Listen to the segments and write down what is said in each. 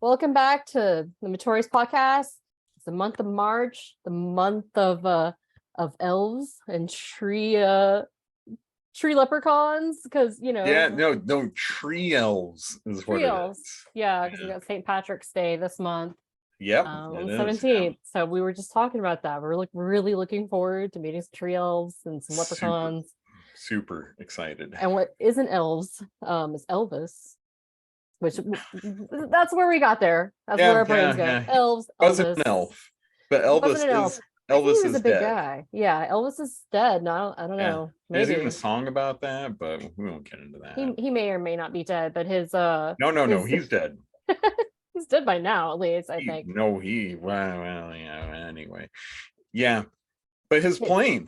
Welcome back to the Motorious Podcast. It's the month of March, the month of elves and tree leprechauns, because no, tree elves is what tree it elves. is. Yeah, because we got St. Patrick's Day this month. Yep, On the 17th. So we were just talking about that. We're really looking forward to meeting some tree elves and some leprechauns. Super excited. And what isn't elves is Elvis. Which that's where we got there. That's where our brains go. Yeah. Elves. Wasn't an elf, but Elvis He was is a big dead. guy. Yeah, Elvis is dead. No, I don't know. Maybe there's even a song about that, but we won't get into that. He may or may not be dead, but his no, he's dead. He's dead by now, at least I think. Well, yeah. Anyway, yeah, but his plane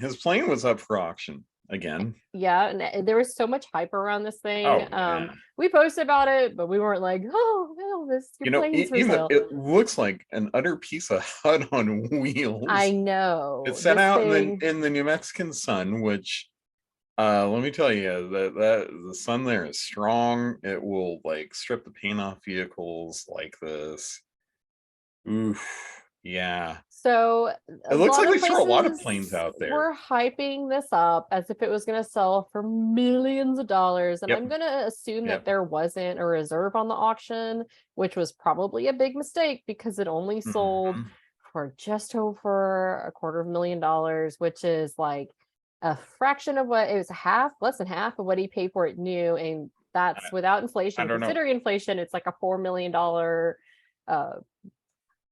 was up for auction again. Yeah, and there was so much hype around this thing. Yeah. We posted about it, but we weren't like, oh, Elvis, your plane's for sale. It looks like an utter piece of HUD on wheels. I know. It's set out in the New Mexican sun, which let me tell you that the sun there is strong. It will like strip the paint off vehicles like this. Oof. Yeah. So it looks like they threw a lot of planes out there. We're hyping this up as if it was going to sell for millions of dollars. And I'm going to assume that there wasn't a reserve on the auction, which was probably a big mistake because it only sold for just over $250,000, which is like a fraction of what it was, less than half of what he paid for it new. And that's without inflation. Considering inflation, it's like a $4 million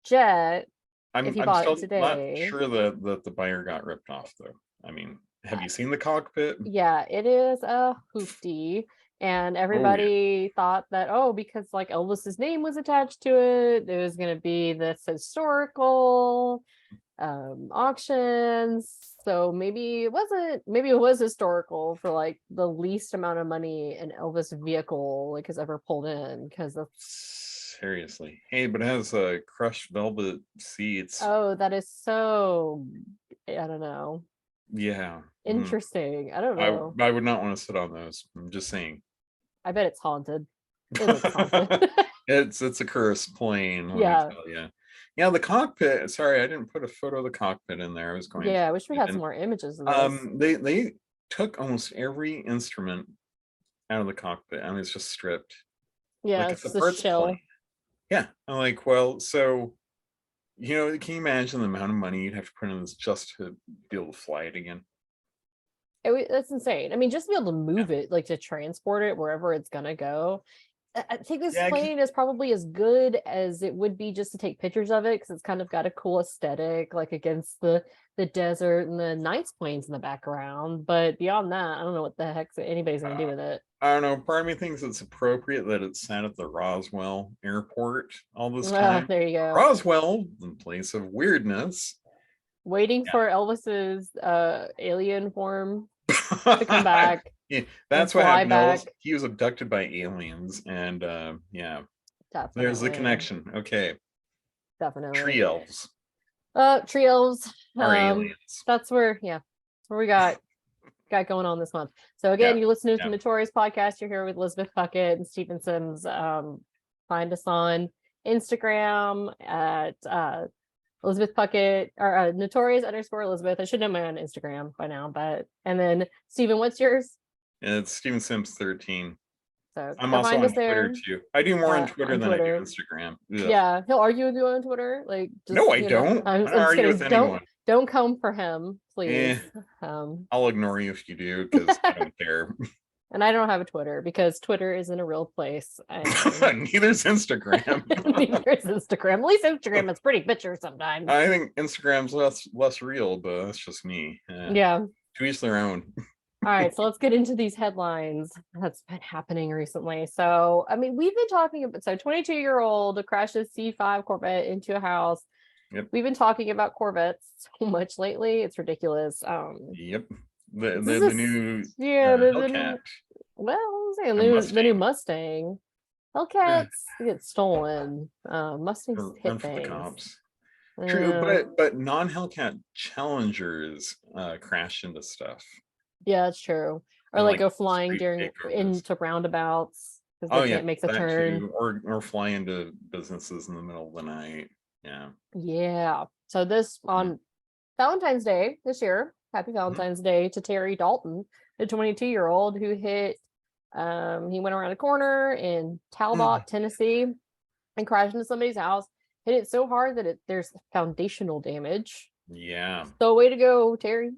jet. I'm still not sure that the buyer got ripped off, though. I mean, have you seen the cockpit? Yeah, it is a hoopty, and everybody thought that because like Elvis's name was attached to it, there was going to be this historical auctions. So maybe it wasn't. Maybe it was historical for like the least amount of money an Elvis vehicle like has ever pulled in, because of. Seriously. Hey, but it has crushed velvet seats. Oh, that is so, I don't know. Yeah. Interesting. I don't know. I would not want to sit on those. I'm just saying. I bet it's haunted. It looks haunted. It's a cursed plane. Yeah, the cockpit. Sorry, I didn't put a photo of the cockpit in there. I was going to. I wish we had some more images of this. They took almost every instrument out of the cockpit. I mean, it's just stripped. Yeah, like it's a shell. Plane. Yeah, I'm like, well, so, can you imagine the amount of money you'd have to put in this just to be able to fly it again? That's insane. I mean, just to be able to move it, like to transport it wherever it's gonna go. I think this plane is probably as good as it would be just to take pictures of it, because it's kind of got a cool aesthetic, like against the desert and the nice plains in the background. But beyond that, I don't know what the heck anybody's gonna do with it. I don't know. Part of me thinks it's appropriate that it's sat at the Roswell airport all this time. There you go. Roswell, the place of weirdness. Waiting for Elvis's alien form to come back. Yeah, that's what happened. He was abducted by aliens, and Definitely. There's the connection. Okay. Definitely. Tree elves. Tree elves. Aliens. That's where we got going on this month. So again, you listen to the Notorious Podcast. You're here with Elizabeth Puckett and Stephen Sims. Find us on Instagram at Elizabeth Puckett, or Notorious_Elizabeth. I should know my own Instagram by now, and then Stephen, what's yours? It's Stephen Sims 13. So I'm also on Twitter too. I do more on Twitter than I do Instagram. Yeah, he'll argue with you on Twitter. Like, no, I don't. I'm not argue with anyone. Don't come for him, please. I'll ignore you if you do, because I don't care. And I don't have a Twitter because Twitter isn't a real place. Neither's Instagram. Neither's Instagram. At least Instagram is pretty bitcher sometimes. I think Instagram's less real, but that's just me. Yeah. To each their own. All right, so let's get into these headlines that's been happening recently. So, I mean, we've been talking about 22-year-old crashes C5 Corvette into a house. Yep. We've been talking about Corvettes so much lately; it's ridiculous. Yep. The new Hellcat. The new Mustang. Hellcats get stolen. Mustangs hit things. The cops. True, but non-Hellcat Challengers crash into stuff. Yeah, that's true. Or like go flying into roundabouts. because they can't make the turn. too. Or fly into businesses in the middle of the night. Yeah. So this on Valentine's Day this year, happy Valentine's Day to Terry Dalton, the 22-year-old who hit he went around a corner in Talbot, Tennessee, and crashed into somebody's house, hit it so hard that there's foundational damage. So way to go, Terry.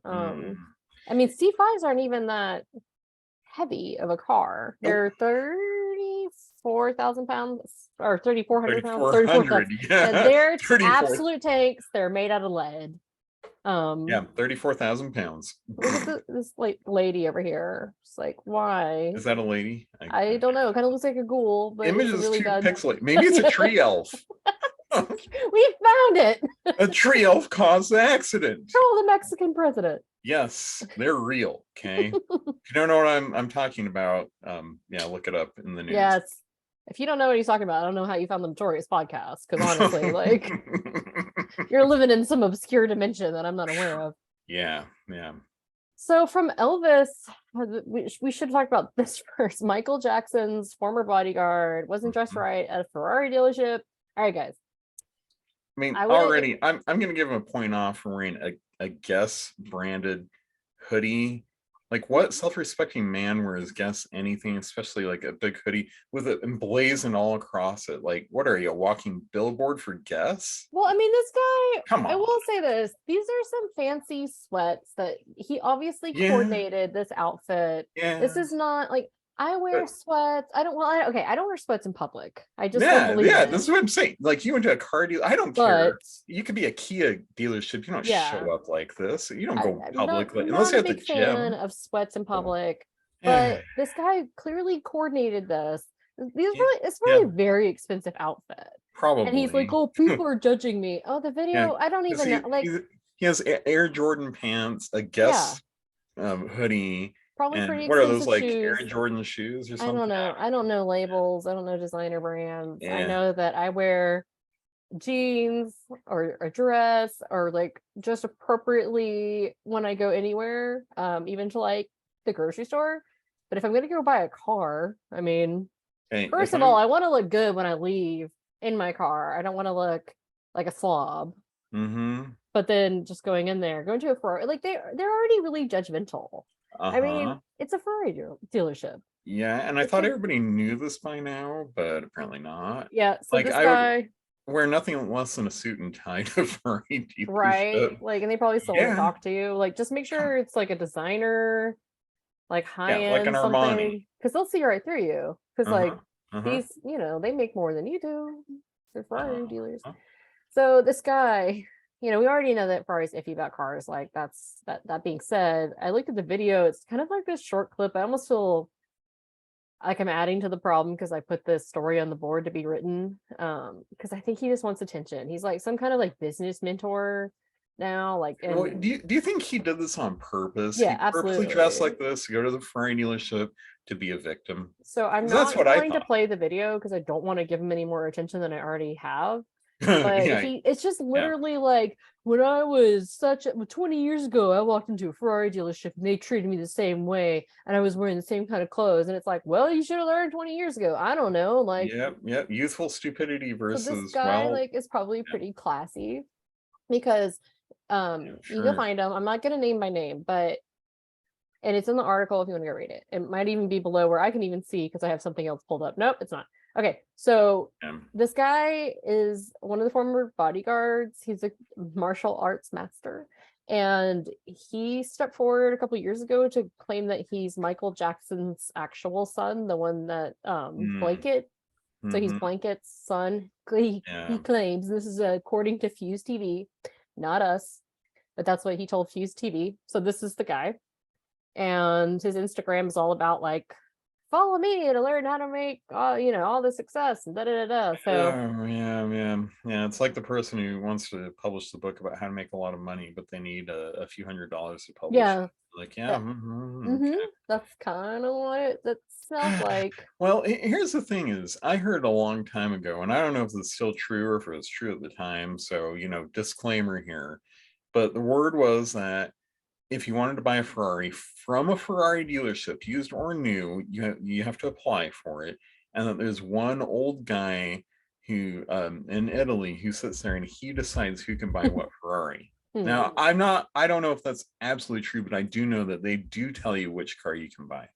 I mean, C5s aren't even that heavy of a car. They're 34,000 pounds or 3,400 pounds. 3,400. And they're absolute tanks. They're made out of lead. 34,000 pounds. Look at this lady over here. It's like, why is that a lady? I don't know. It kind of looks like a ghoul, but image is really too bad. pixelated. Maybe it's a tree elf. We found it. A tree elf caused the accident. Oh, the Mexican president. Yes, they're real. Okay. If you don't know what I'm talking about, look it up in the news. Yes. If you don't know what he's talking about, I don't know how you found the Motorious Podcast, because honestly, like, you're living in some obscure dimension that I'm not aware of. Yeah. So from Elvis, we should talk about this first. Micheal Jackson's former bodyguard wasn't dressed right at a Ferrari dealership. All right, guys. I mean, already, I'm going to give him a point off for wearing a Guess branded hoodie. Like, what self-respecting man wears Guess anything, especially like a big hoodie with it emblazoned all across it? Like, what are you, a walking billboard for Guess? Well, I mean, this guy, come on. I will say this. These are some fancy sweats that he obviously coordinated this outfit. This is not like, I wear sweats. I don't wear sweats in public. I just don't believe it. That's what I'm saying. Like, you went to a car dealer. I don't care. You could be a Kia dealership. You don't show up like this. You don't go publicly unless you're at the gym. I'm not a big fan of sweats in public, but this guy clearly coordinated this. It's really a very expensive outfit. Probably. And he's like, oh, people are judging me. Oh, the video, I don't even know. Like, he has Air Jordan pants, a Guess hoodie. Probably pretty what are those, like shoes. Air Jordan shoes or something? I don't know. I don't know labels. I don't know designer brands. I know that I wear jeans or a dress or like just appropriately when I go anywhere, even to like the grocery store. But if I'm gonna go buy a car, I mean, first of all, I want to look good when I leave in my car. I don't want to look like a slob. But then just going to a Ferrari, like they're already really judgmental. I mean, it's a Ferrari dealership. Yeah, and I thought everybody knew this by now, but apparently not. Yeah, so like, this guy would wear nothing less than a suit and tie to Ferrari dealership. Right? Like, and they probably still won't talk to you. Like, just make sure it's like a designer, like high-end, like an something, because they'll see right through you. Because these, they make more than you do. They're Ferrari dealers. So this guy, we already know that Ferrari's iffy about cars. Like, that being said, I looked at the video. It's kind of like this short clip. I almost feel like I'm adding to the problem because I put this story on the board to be written. Because I think he just wants attention. He's like some kind of like business mentor now. Like, do you think he did this on purpose? Yeah, he absolutely. Purposely dressed like this to go to the Ferrari dealership to be a victim. So I'm not going to play the video because I don't want to give him any more attention than I already have. But it's just literally like, when I was 20 years ago, I walked into a Ferrari dealership and they treated me the same way and I was wearing the same kind of clothes. And it's like, well, you should have learned 20 years ago. I don't know. Like, yep. Youthful stupidity versus, so this guy is probably pretty classy because you can find him. I'm not going to name by name, and it's in the article if you want to go read it. It might even be below where I can even see because I have something else pulled up. Nope, it's not. Okay, so this guy is one of the former bodyguards. He's a martial arts master, and he stepped forward a couple of years ago to claim that he's Micheal Jackson's actual son, the one that Blanket. So he's Blanket's son. He claims, this is according to Fuse TV, not us, but that's what he told Fuse TV. So this is the guy, and his Instagram is all about like, follow me to learn how to make all the success and so it's like the person who wants to publish the book about how to make a lot of money, but they need a few $100s to publish it. Like, that's kind of what that smells like. Well, here's the thing is, I heard a long time ago, and I don't know if it's still true or if it was true at the time, so disclaimer here, but the word was that if you wanted to buy a Ferrari from a Ferrari dealership, used or new, you have to apply for it. And that there's one old guy who in Italy who sits there and he decides who can buy what Ferrari. Now, I don't know if that's absolutely true, but I do know that they do tell you which car you can buy.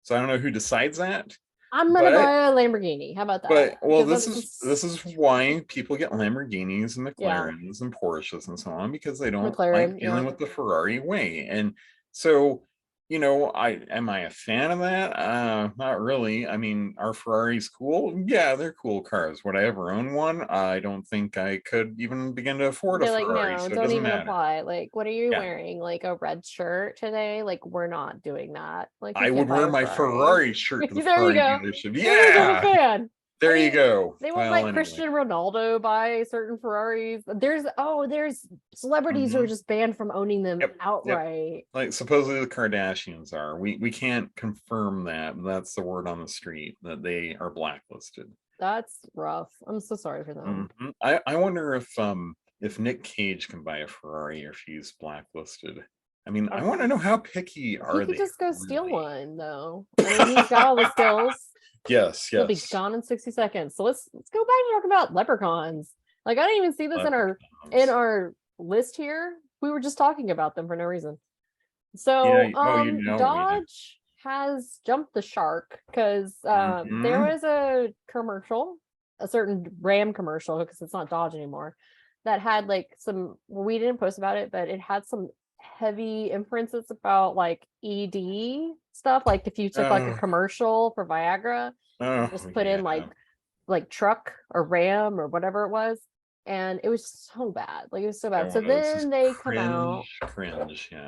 So I don't know who decides that. I'm gonna buy a Lamborghini. How about that? But well, this is why people get Lamborghinis and McLarens and Porsches and so on, because they don't like dealing with the Ferrari way. And so, you know, am I a fan of that? Not really. I mean, are Ferraris cool? Yeah, they're cool cars. Would I ever own one? I don't think I could even begin to afford a Ferrari. No, so don't even matter. apply. Like, what are you wearing? Like a red shirt today? Like, we're not doing that. Like, I would wear my Ferrari shirt to the there Ferrari dealership. Yeah. There you go. They won't let Cristiano Ronaldo buy certain Ferraris. There's celebrities who are just banned from owning them outright. Yep. Like supposedly the Kardashians are. We can't confirm that. That's the word on the street, that they are blacklisted. That's rough. I'm so sorry for them. I wonder if Nick Cage can buy a Ferrari or if he's blacklisted. I mean, I want to know how picky are they. He could just go steal one, though. I mean, he's got all the skills. Yes. He'll be gone in 60 seconds. So let's go back and talk about Leprechauns. Like, I didn't even see this in our list here. We were just talking about them for no reason. So Dodge has jumped the shark because there was a commercial, a certain Ram commercial, because it's not Dodge anymore, that had like some, we didn't post about it, but it had some heavy inferences about like ED stuff. Like if you took like a commercial for Viagra, just put in like truck or Ram or whatever it was, and it was so bad. Like it was so bad. So then they come out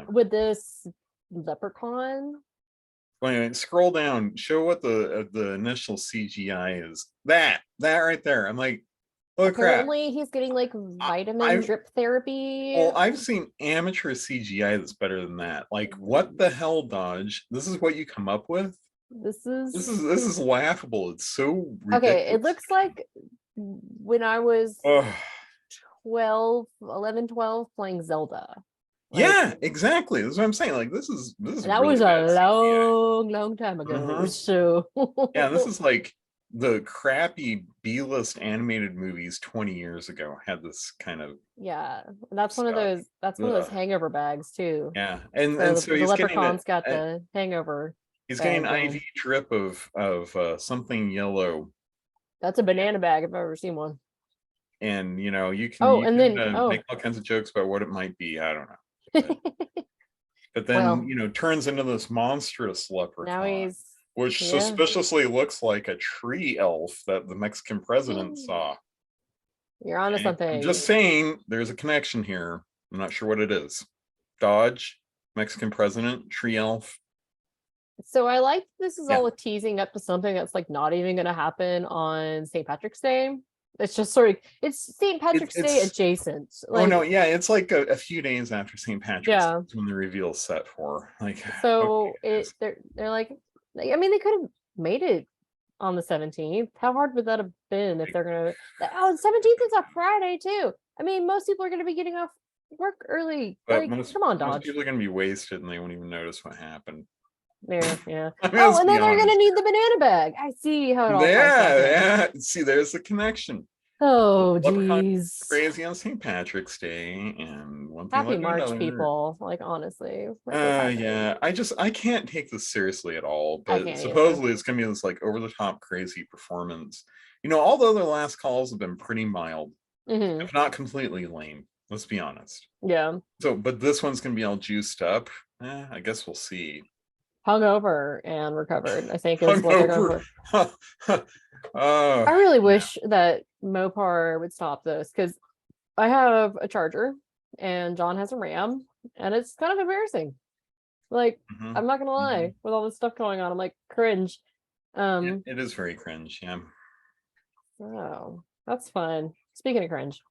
with this Leprechaun. Wait, scroll down. Show what the initial CGI is. That right there. I'm like, oh crap. Apparently he's getting like vitamin drip therapy. Well, I've seen amateur CGI that's better than that. Like, what the hell, Dodge? This is what you come up with? This is laughable. It's so ridiculous. Okay, it looks like when I was 12 playing Zelda. Like, yeah, exactly. That's what I'm saying. Like this is that really was a long time ago. So yeah, this is like the crappy B-list animated movies 20 years ago had this kind of that's stuff. One of those hangover bags too. Yeah, and so the Leprechaun's got the hangover. He's getting an IV drip of something yellow. That's a banana bag if I've ever seen one. And you know you can make all kinds of jokes about what it might be. I don't know. But then turns into this monstrous leprechaun, which suspiciously looks like a tree elf that the Mexican president saw. You're onto something. I'm just saying there's a connection here. I'm not sure what it is. Dodge, Mexican president, tree elf. So I like this is all a teasing up to something that's like not even going to happen on St. Patrick's Day. It's just sort of, it's St. Patrick's Day adjacent. Like, it's like a few days after St. Patrick's Day when the reveal is set for. Like, so they're like, I mean, they could have made it on the 17th. How hard would that have been if they're gonna? The 17th is a Friday too. I mean, most people are gonna be getting off work early. Like, come on, Dodge. Most people are gonna be wasted and they won't even notice what happened. Yeah. I mean, and then they're gonna need the banana bag. I see how it all. Yeah. See, there's the connection. Oh, geez. Crazy on St. Patrick's Day and one thing. Happy March, people. Like honestly. I can't take this seriously at all. But supposedly it's gonna be this like over the top crazy performance. You know, although their last calls have been pretty mild, if not completely lame. Let's be honest. Yeah. So, but this one's gonna be all juiced up. I guess we'll see. Hungover and recovered, I think is what they're going for. I really wish that Mopar would stop this because I have a Charger and John has a Ram and it's kind of embarrassing. Like, I'm not gonna lie, with all this stuff going on, I'm like cringe. It is very cringe, yeah. Oh, that's fun. Speaking of cringe,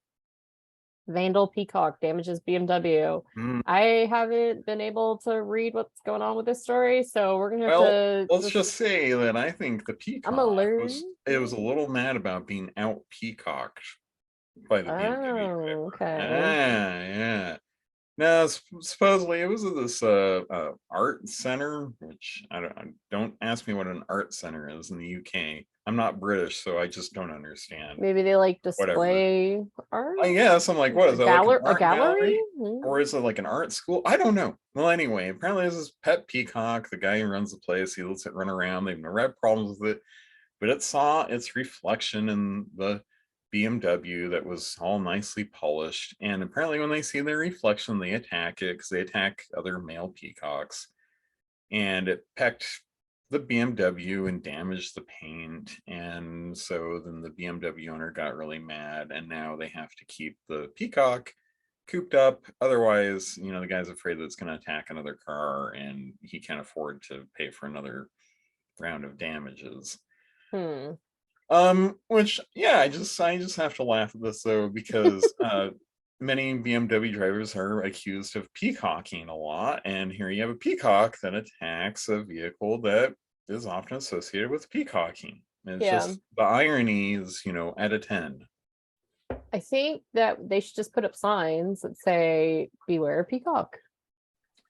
Vandal Peacock damages BMW. I haven't been able to read what's going on with this story, so we're gonna have to. Let's just say that I think the Peacock was a little mad about being out peacocked by the BMW. Okay. Yeah. No, supposedly it was at this art center, which don't ask me what an art center is in the UK. I'm not British, so I just don't understand. Maybe they like Whatever. display art. I guess I'm like, what is that? Like an A art gallery? or is it like an art school? I don't know. Well, anyway, apparently this is Pet Peacock, the guy who runs the place. He lets it run around. They've never had problems with it, but it saw its reflection in the BMW that was all nicely polished. And apparently, when they see their reflection, they attack it because they attack other male peacocks. And it pecked the BMW and damaged the paint. And so then the BMW owner got really mad, and now they have to keep the peacock cooped up. Otherwise, the guy's afraid that it's going to attack another car, and he can't afford to pay for another round of damages. Which I just have to laugh at this though, because many BMW drivers are accused of peacocking a lot, and here you have a peacock that attacks a vehicle that is often associated with peacocking. It's just the irony is, at a 10. I think that they should just put up signs that say "Beware peacock."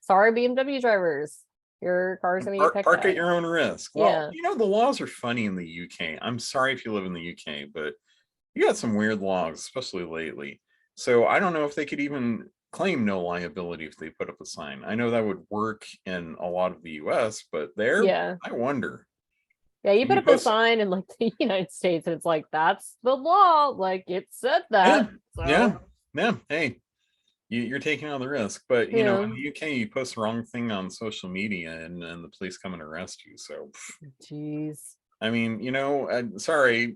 Sorry, BMW drivers. Your car's gonna get park at your own risk. Well, yeah. The laws are funny in the UK. I'm sorry if you live in the UK, but you got some weird laws, especially lately. So I don't know if they could even claim no liability if they put up a sign. I know that would work in a lot of the US, but there, I wonder. Yeah, you put up a sign in like the United States, and it's like, that's the law. Like, it said that. Yeah. Hey, you're taking on the risk, but in the UK, you post the wrong thing on social media, and the police come and arrest you. So, jeez. I mean, sorry,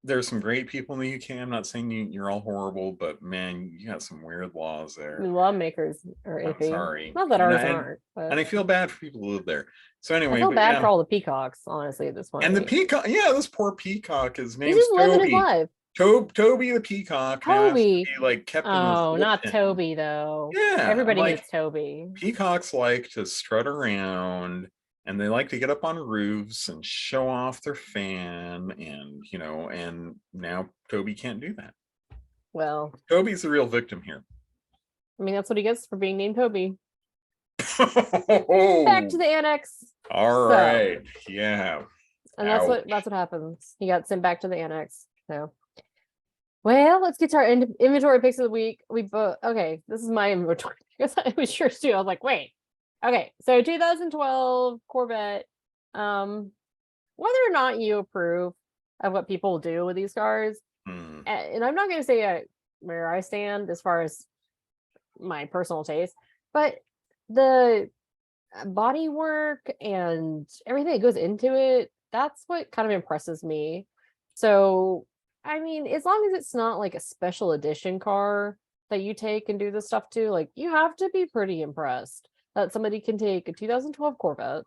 there's some great people in the UK. I'm not saying you're all horrible, but man, you got some weird laws there. The lawmakers are iffy. Sorry, not that ours aren't. But... And I feel bad for people who live there. So anyway, I feel bad for all the peacocks, honestly, at this point. And the peacock, this poor peacock. His name's He's just living his life. Toby the peacock. Toby, kept. Oh, not Toby though. Yeah, everybody hates Toby. Peacocks like to strut around, and they like to get up on roofs and show off their fan, and and now Toby can't do that. Well, Toby's the real victim here. I mean, that's what he gets for being named Toby. Back to the annex. All right. Yeah. And that's what happens. He got sent back to the annex. So, well, let's get to our inventory picks of the week. Okay, this is my inventory because I was sure too. I was like, wait. Okay, so 2012 Corvette. Whether or not you approve of what people do with these cars, and I'm not going to say where I stand as far as my personal taste, but the body work and everything that goes into it, that's what kind of impresses me. So, I mean, as long as it's not like a special edition car that you take and do this stuff to, like, you have to be pretty impressed that somebody can take a 2012 Corvette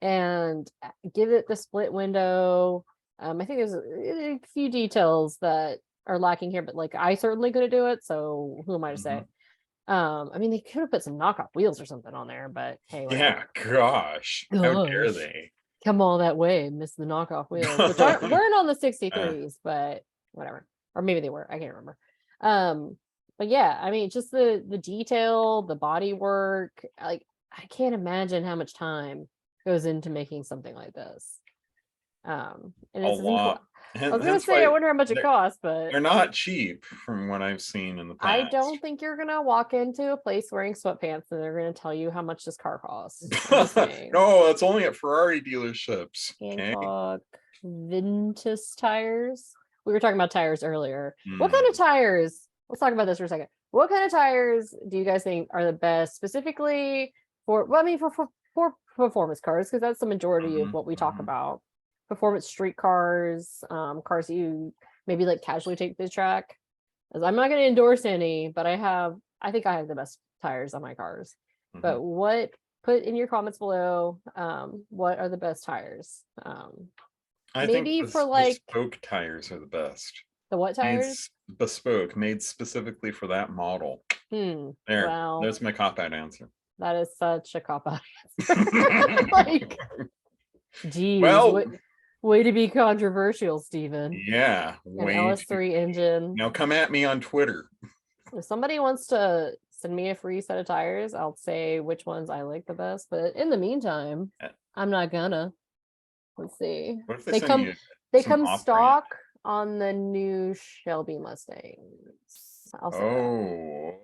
and give it the split window. I think there's a few details that are lacking here, but like, I certainly couldn't do it, so who am I to say? I mean, they could have put some knockoff wheels or something on there, but hey, whatever. Gosh, how dare they come all that way and miss the knockoff wheels, which weren't on the 63s, but whatever. Or maybe they were, I can't remember. But yeah, I mean, just the detail, the body work, like, I can't imagine how much time goes into making something like this. And it's a lot. I was gonna say, I wonder how much it costs, but they're not cheap from what I've seen in the past. I don't think you're gonna walk into a place wearing sweatpants and they're gonna tell you how much this car costs. No, it's only at Ferrari dealerships. Peacock Ventus tires. We were talking about tires earlier. What kind of tires? Let's talk about this for a second. What kind of tires do you guys think are the best, specifically for performance cars? Because that's the majority of what we talk about. Performance street cars, cars that you maybe like casually take to the track. As I'm not going to endorse any, but I think I have the best tires on my cars. But put in your comments below, what are the best tires? I maybe think for like bespoke tires are the best. The what tires? Bespoke, made specifically for that model. There's my cop-out answer. That is such a cop-out answer. Like, geez. Well, way to be controversial, Steven. Yeah. An LS3 engine. Now come at me on Twitter. If somebody wants to send me a free set of tires, I'll say which ones I like the best. But in the meantime, I'm not gonna. Let's see. What if they They send come you they some come off-brand? stock on the new Shelby Mustangs. I'll say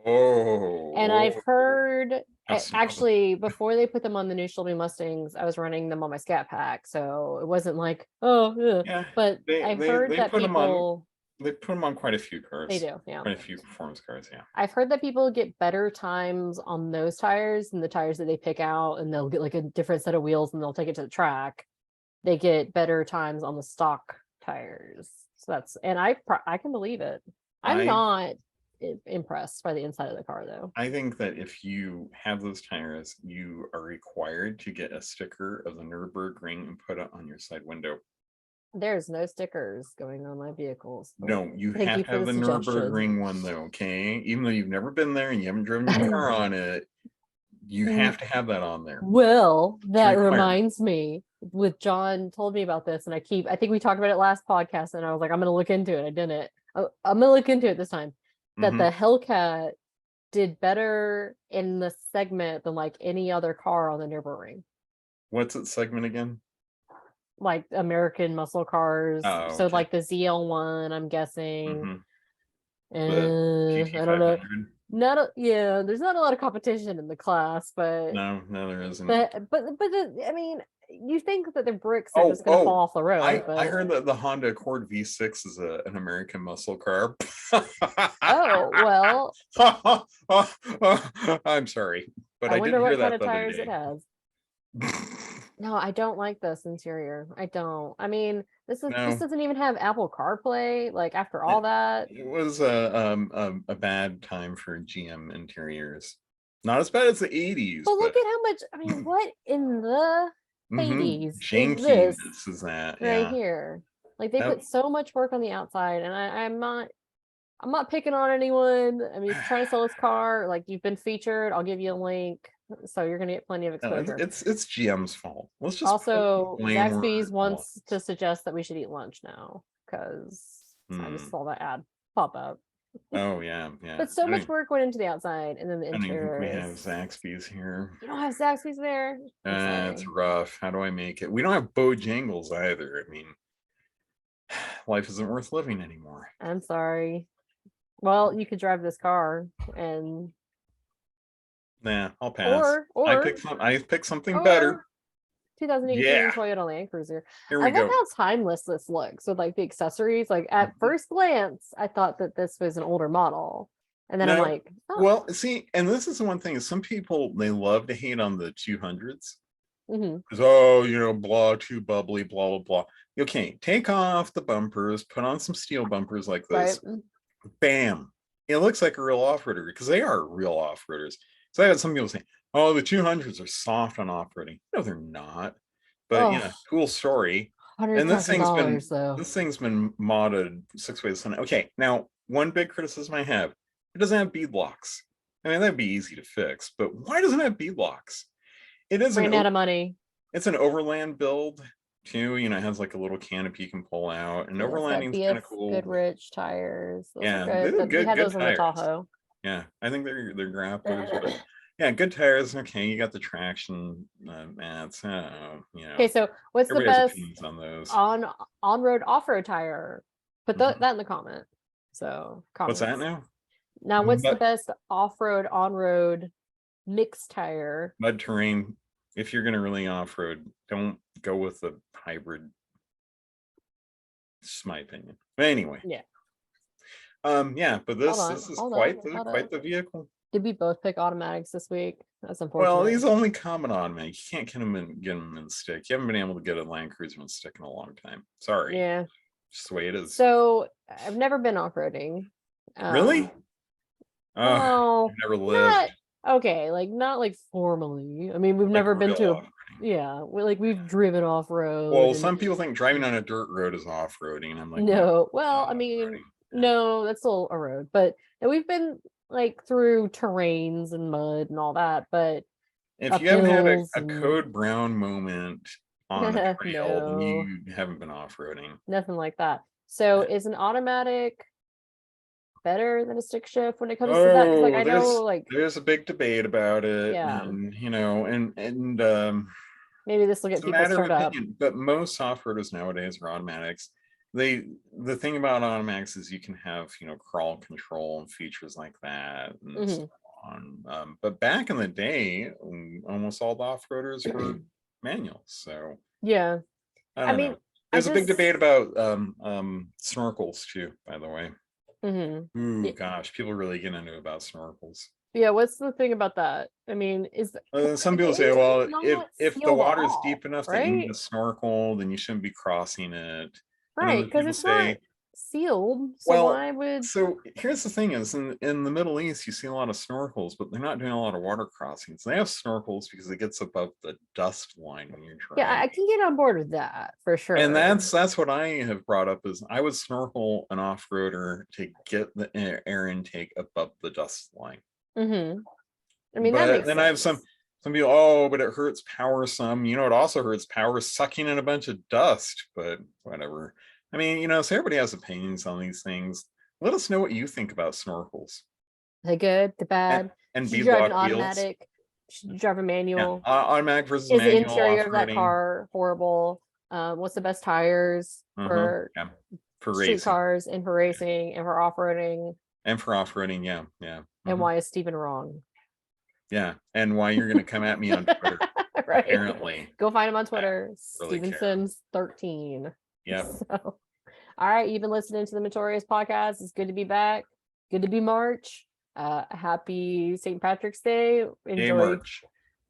that. And I've heard actually before they put them on the new Shelby Mustangs, I was running them on my Scat Pack, so it wasn't like yeah. But I've heard that people they put them on quite a few cars. They do, yeah. Quite a few performance cars, yeah. I've heard that people get better times on those tires than the tires that they pick out, and they'll get like a different set of wheels and they'll take it to the track. They get better times on the stock tires. So that's, and I can believe it. I'm not impressed by the inside of the car though. I think that if you have those tires, you are required to get a sticker of the Nürburgring and put it on your side window. There's no stickers going on my vehicles. No, you have to have the Nürburgring one though, okay? Even though you've never been there and you haven't driven your car on it, you have to have that on there. Well, that reminds me, with John told me about this, and I think we talked about it last podcast, and I was like, I'm going to look into it. I didn't. I'm going to look into it this time. That the Hellcat did better in the segment than like any other car on the Nürburgring. What's its segment again? Like American muscle cars. Oh, okay. So like the ZL1, I'm guessing. I don't know. There's not a lot of competition in the class, but no, there isn't. But I mean, you think that the bricks are just gonna fall off the road. I heard that the Honda Accord V6 is an American muscle car. Oh well. I'm sorry, but I did hear what that kind of tires it has. No, I don't like this interior. I don't. I mean, this doesn't even have Apple CarPlay. Like after all that, it was a bad time for GM interiors. Not as bad as the 80s. But look at how much. I mean, what in the 80s is this? Is that right here? Like they put so much work on the outside, and I'm not picking on anyone. I mean, if you're trying to sell this car, like you've been featured, I'll give you a link. So you're gonna get plenty of exposure. No, it's GM's fault. Let's just also Zaxby's wants to suggest that we should eat lunch now because I just saw that ad pop up. Oh yeah. But so much work went into the outside, and then the interior. We have Zaxby's here. You don't have Zaxby's there. It's rough. How do I make it? We don't have Bojangles either. I mean, life isn't worth living anymore. I'm sorry. Well, you could drive this car and. Nah, I'll pass. Or I picked something better. 2018 Toyota Land Cruiser. Here we go. I love how timeless this looks with like the accessories. Like at first glance, I thought that this was an older model, and then I'm like, oh. Well, see, and this is the one thing is some people they love to hate on the 200s. Because blah, too bubbly, blah blah blah. Okay, take off the bumpers, put on some steel bumpers like this. Right. Bam! It looks like a real off-roader because they are real off-roaders. So I had some people saying, "Oh, the 200s are soft on off-roading." No, they're not. But cool story. And this thing's been modded 6 ways. Okay, now one big criticism I have: it doesn't have bead locks. I mean, that'd be easy to fix, but why doesn't it have bead locks? It is ran out of money. It's an overland build too. It has like a little canopy you can pull out, and overlanding's kind of cool. Goodrich tires. Those are good. We had those tires. on the Tahoe. Yeah, I think they're grapplers. But yeah, good tires. Okay, you got the traction mats. Okay, so what's the best on those on-road off-road tire? Put that in the comment. So comments. What's that now? Now, what's the best off-road on-road mixed tire? Mud terrain. If you're gonna really off-road, don't go with the hybrid. It's my opinion. But anyway. Yeah. But this is quite the vehicle. Did we both pick automatics this week? That's unfortunate. Well, these only common automatic. You can't get them in stick. You haven't been able to get a Land Cruiser in stick in a long time. Sorry. Yeah. Just the way it is. So I've never been off-roading. Really? Oh, I've never lived. Not like formally. I mean, we've never been to we've driven off-road. Well, some people think driving on a dirt road is off-roading. I'm like, no. Well, I mean, no, that's still a road. But we've been like through terrains and mud and all that. But if you haven't had a Code Brown moment on a trail, then you haven't been off-roading. Nothing like that. So is an automatic better than a stick shift when it comes to that? Because like I know like there's a big debate about it, yeah, and you know, and maybe this will get it's a people matter of stirred up. opinion. But most off-roaders nowadays are automatics. The thing about automatics is you can have, you know, crawl control and features like that and so on. But back in the day, almost all the off-roaders were manual. So yeah, I mean, know. There's a big debate about snorkels too, by the way. Ooh, gosh, people really get into about snorkels. Yeah, what's the thing about that? I mean, is some people say, well, if the water is deep enough right? that you need a snorkel, then you shouldn't be crossing it. Right, because it's not sealed. So well, why would? So here's the thing: is in the Middle East, you see a lot of snorkels, but they're not doing a lot of water crossings. They have snorkels because it gets above the dust line when you're driving. Yeah, I can get on board with that for sure. And that's what I have brought up is I would snorkel an off-roader to get the air intake above the dust line. I mean, but that makes then sense. I have some people, oh, but it hurts power some. You know, it also hurts power sucking in a bunch of dust, but whatever. I mean, you know, so everybody has opinions on these things. Let us know what you think about snorkels. The good, the bad. And should you drive an automatic? Should you drive a manual? Yeah, automatic versus Is manual. Is the interior of that car horrible? What's the best tires for street racing. Cars and for racing and for off-roading? And for off-roading, yeah. And why is Steven wrong? Yeah, and why you're going to come at me on Twitter. Right. Apparently. Go find him on Twitter. Really Stevenson's 13. Yep. So, all right, you've been listening to the Motorious Podcast. It's good to be back. Good to be March. Happy St. Patrick's Day. Enjoy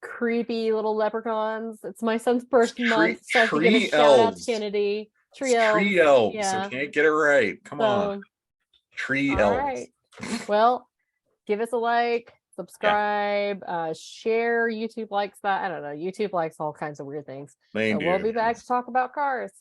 creepy little leprechauns. It's my son's birthday month, so I have to give a shout out to Kennedy. Tree elves. Yeah. Okay, get it right. Come on. Tree elves. All right. Well, give us a like, subscribe, share. YouTube likes that. I don't know. YouTube likes all kinds of weird things. We'll be back to talk about cars.